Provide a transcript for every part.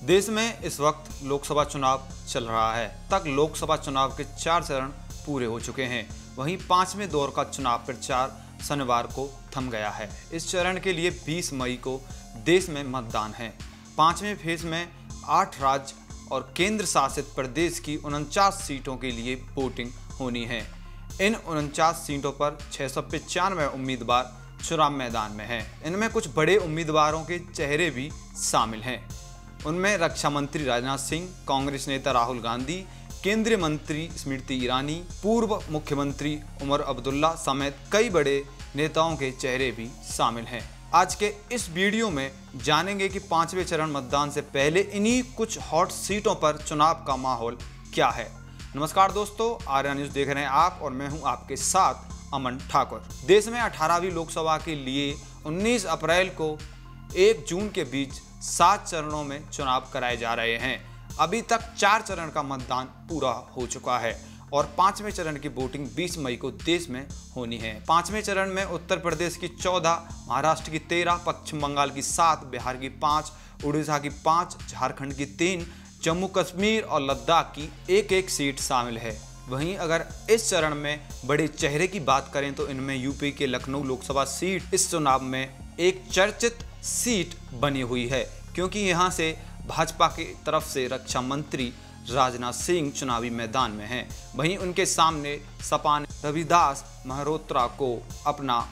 देश में इस वक्त लोकसभा चुनाव चल रहा है। तक लोकसभा चुनाव के 4 चरण पूरे हो चुके हैं। वहीं 5वें दौर का चुनाव प्रचार शनिवार को थम गया है। इस चरण के लिए 20 मई को देश में मतदान है। 5वें फेज में 8 राज्य और केंद्र शासित प्रदेश की 49 सीटों के लिए वोटिंग होनी है। इन 49 सीटों पर 695 उम्मीदवार चुनाव मैदान में हैं। इनमें कुछ बड़े उम्मीदवारों के चेहरे भी शामिल हैं। उनमें रक्षा मंत्री राजनाथ सिंह, कांग्रेस नेता राहुल गांधी, केंद्रीय मंत्री स्मृति ईरानी, पूर्व मुख्यमंत्री उमर अब्दुल्ला समेत कई बड़े नेताओं के चेहरे भी शामिल हैं। आज के इस वीडियो में जानेंगे कि 5वें चरण मतदान से पहले इन्हीं कुछ हॉट सीटों पर चुनाव का माहौल क्या है। नमस्कार दोस्तों, आर्या न्यूज देख रहे हैं आप और मैं हूं आपके साथ अमन ठाकुर। देश में 18वीं लोकसभा के लिए 19 अप्रैल को 1 जून के बीच 7 चरणों में चुनाव कराए जा रहे हैं। अभी तक 4 चरण का मतदान पूरा हो चुका है और 5वें चरण की वोटिंग 20 मई को देश में होनी है। 5वें चरण में उत्तर प्रदेश की 14, महाराष्ट्र की 13, पश्चिम बंगाल की 7, बिहार की 5, उड़ीसा की 5, झारखंड की 3, जम्मू कश्मीर और लद्दाख की 1-1 सीट शामिल है। वहीं अगर इस चरण में बड़े चेहरे की बात करें तो इनमें यूपी के लखनऊ लोकसभा सीट इस चुनाव में एक चर्चित सीट बनी हुई है, क्योंकि यहां से भाजपा की तरफ से रक्षा मंत्री राजनाथ सिंह चुनावी मैदान में हैं। वहीं उनके सामने सपा ने रविदास मेहरोत्रा को अपना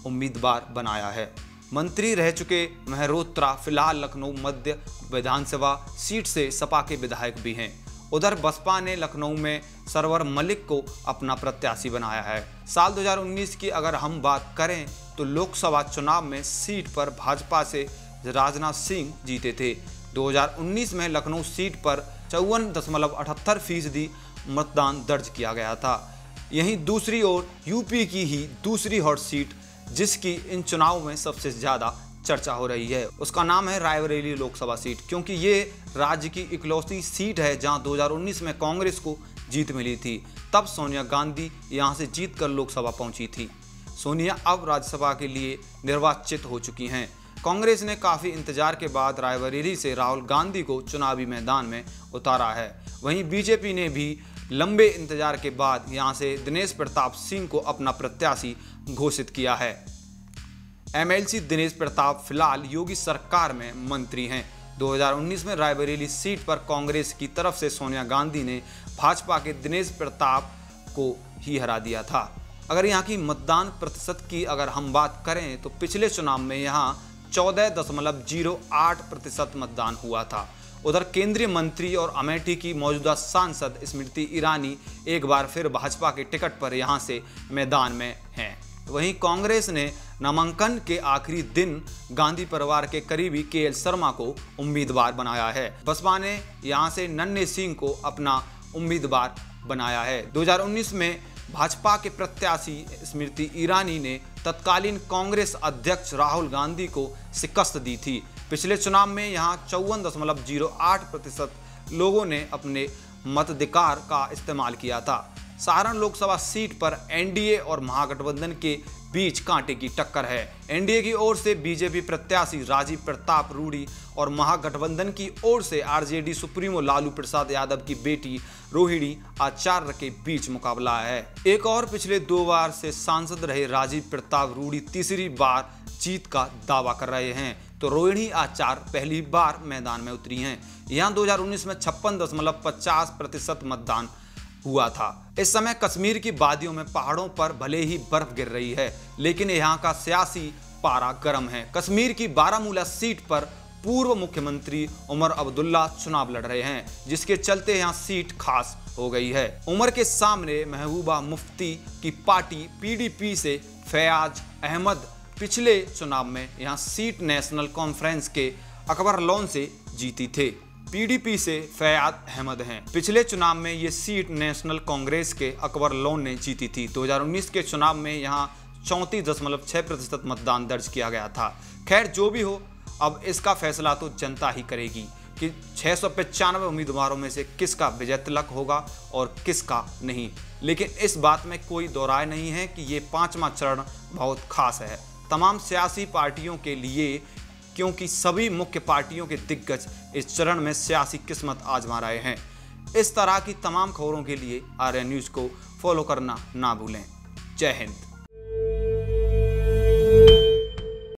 उम्मीदवार बनाया है। मंत्री रह चुके मेहरोत्रा फिलहाल लखनऊ मध्य विधानसभा सीट से सपा के विधायक भी हैं। उधर बसपा ने लखनऊ में सरवर मलिक को अपना प्रत्याशी बनाया है। साल 2019 की अगर हम बात करें तो लोकसभा चुनाव में सीट पर भाजपा से राजनाथ सिंह जीते थे। 2019 में लखनऊ सीट पर 54.78% मतदान दर्ज किया गया था। यहीं दूसरी ओर यूपी की ही दूसरी हॉट सीट जिसकी इन चुनावों में सबसे ज़्यादा चर्चा हो रही है, उसका नाम है रायबरेली लोकसभा सीट, क्योंकि ये राज्य की इकलौती सीट है जहां 2019 में कांग्रेस को जीत मिली थी। तब सोनिया गांधी यहां से जीतकर लोकसभा पहुंची थी। सोनिया अब राज्यसभा के लिए निर्वाचित हो चुकी हैं। कांग्रेस ने काफ़ी इंतजार के बाद रायबरेली से राहुल गांधी को चुनावी मैदान में उतारा है। वहीं बीजेपी ने भी लंबे इंतजार के बाद यहां से दिनेश प्रताप सिंह को अपना प्रत्याशी घोषित किया है। एमएलसी दिनेश प्रताप फिलहाल योगी सरकार में मंत्री हैं। 2019 में रायबरेली सीट पर कांग्रेस की तरफ से सोनिया गांधी ने भाजपा के दिनेश प्रताप को ही हरा दिया था। अगर यहाँ की मतदान प्रतिशत की अगर हम बात करें तो पिछले चुनाव में यहाँ 14.08% मतदान हुआ था। उधर केंद्रीय मंत्री और अमेठी की मौजूदा सांसद स्मृति ईरानी एक बार फिर भाजपा के टिकट पर यहां से मैदान में हैं। वहीं कांग्रेस ने नामांकन के आखिरी दिन गांधी परिवार के करीबी केएल शर्मा को उम्मीदवार बनाया है। बसपा ने यहां से नन्हे सिंह को अपना उम्मीदवार बनाया है। 2019 में भाजपा के प्रत्याशी स्मृति ईरानी ने तत्कालीन कांग्रेस अध्यक्ष राहुल गांधी को शिकस्त दी थी। पिछले चुनाव में यहां 54.08% लोगों ने अपने मताधिकार का इस्तेमाल किया था। सारण लोकसभा सीट पर एनडीए और महागठबंधन के बीच कांटे की टक्कर है। एनडीए की ओर से बीजेपी प्रत्याशी राजीव प्रताप रूडी और महागठबंधन की ओर से आरजेडी सुप्रीमो लालू प्रसाद यादव की बेटी रोहिणी आचार्य के बीच मुकाबला है। एक और पिछले 2 बार से सांसद रहे राजीव प्रताप रूडी तीसरी बार जीत का दावा कर रहे हैं, तो रोहिणी आचार्य पहली बार मैदान में उतरी हैं। यहाँ 2019 में 56.50% मतदान हुआ था। इस समय कश्मीर की वादियों में पहाड़ों पर भले ही बर्फ गिर रही है, लेकिन यहाँ का सियासी पारा गर्म है। कश्मीर की बारामूला सीट पर पूर्व मुख्यमंत्री उमर अब्दुल्ला चुनाव लड़ रहे हैं, जिसके चलते यहाँ सीट खास हो गई है। उमर के सामने महबूबा मुफ्ती की पार्टी पीडीपी से फैयाज अहमद पिछले चुनाव में यहाँ सीट नेशनल कॉन्फ्रेंस के अकबर लोन से जीती थे। पीडीपी से फैयाज अहमद हैं। पिछले चुनाव में ये सीट नेशनल कांग्रेस के अकबर लोन ने जीती थी। 2019 के चुनाव में यहाँ 34.6% मतदान दर्ज किया गया था। खैर जो भी हो, अब इसका फैसला तो जनता ही करेगी कि 695 उम्मीदवारों में से किसका विजय तिलक होगा और किसका नहीं। लेकिन इस बात में कोई दो राय नहीं है कि ये 5वां चरण बहुत खास है। तमाम सियासी पार्टियों के लिए क्योंकि सभी मुख्य पार्टियों के दिग्गज इस चरण में सियासी किस्मत आजमा रहे हैं। इस तरह की तमाम खबरों के लिए आर्यन न्यूज़ को फॉलो करना ना भूलें। जय हिंद।